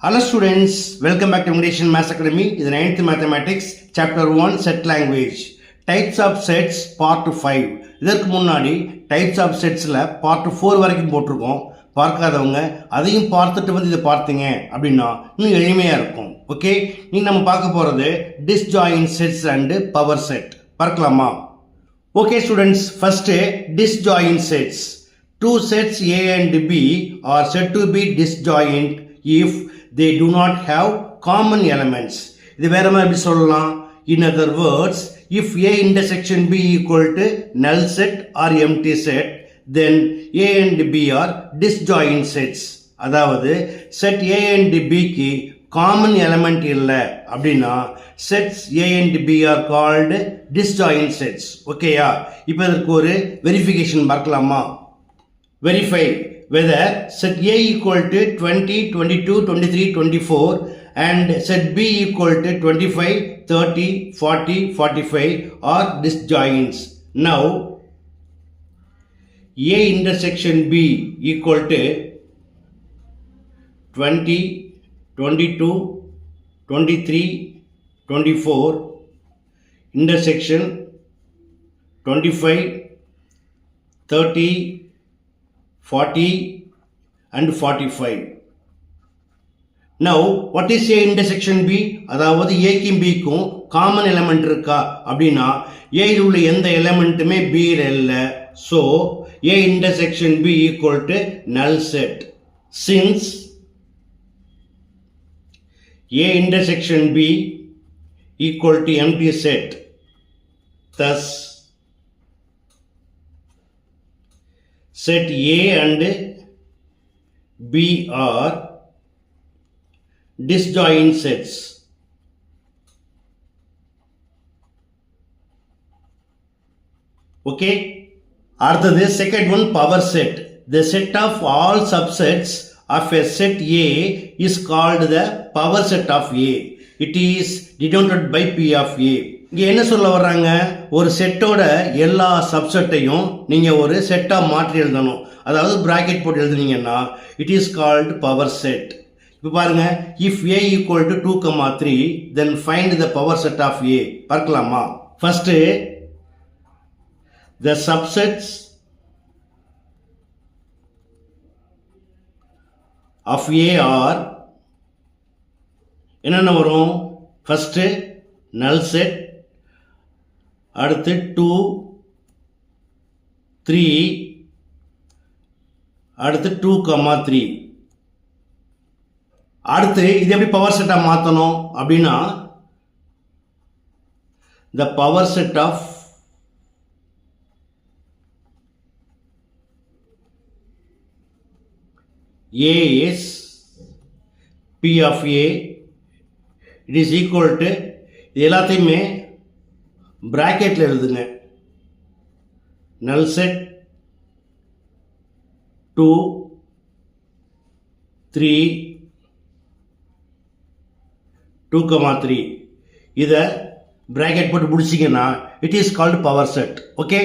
Hello students, welcome back to English and Maths Academy. This is 9th Mathematics, Chapter 1, Set Language. Types of Sets, Part 5. இதற்கு முன்னாடி Types of Setsல Part 4 வரைக்கும் போட்டிருக்கோம். பார்க்காதவங்க அதையும் பார்த்துட்டு இதை பார்த்தீங்க அப்படின்னா இன்னும் எளிமையாக இருக்கும். ஓகே, நீ நம்ம பார்க்க போகிறது disjoint sets and power set. பார்க்கலாமா? Okay students, first disjoint sets. Two sets A and B are said to be disjoint if they do not have common elements. இது வேற மாதிரி எப்படி சொல்லலாம்? In other words, if A intersection B equal to null set or empty set, then A and B are disjoint sets. அதாவது set A and B க்கு common element இல்லை அப்படின்னா sets A and B are called disjoint sets. ஓகேயா? இப்போ இதற்கு ஒரு verification பார்க்கலாமா? Verify whether set A equal to 20, 22, 23, 24 and set B equal to 25, 30, 40, 45 are disjoints. Now, A intersection B equal to 20, 22, 23, 24 intersection 25, 30, 40 and 45. Now, what is A intersection B? அதாவது A க்கும் B க்கும் common element இருக்கா அப்படின்னா A இல் உள்ள எந்த எலிமெண்ட்டுமே B இல் இல்லை. So, A intersection B equal to null set. Since A intersection B equal to empty set, thus set A and B are disjoint sets. Okay, அடுத்தது second one, power set. The set of all subsets of a set A is called the power set of A. It is denoted by P of A. இங்கே என்ன சொல்ல வர்றாங்க? ஒரு செட்டோட எல்லா சப்செட்டையும் நீங்கள் ஒரு செட்டாக மாற்றி எழுதணும். அதாவது பிராக்கெட் போட்டு எழுதுனீங்கன்னா it is called power set. இப்போ பாருங்க, if A equal to 2, 3 then find the power set of A. பார்க்கலாமா? First the subsets of A are என்னென்ன வரும்? ஃபர்ஸ்ட் நல் செட், அடுத்து 2, 3, அடுத்து 2, 3. அடுத்து இது எப்படி பவர் செட்டாக மாற்றணும் அப்படின்னா the power set of A is P of A. It is equal to இது எல்லாத்தையுமே பிராக்கெட்டில் எழுதுங்க. நல் செட் 2, 3, 2, 3 இதை பிராக்கெட் போட்டு முடிச்சிங்கன்னா it is called power set. Okay.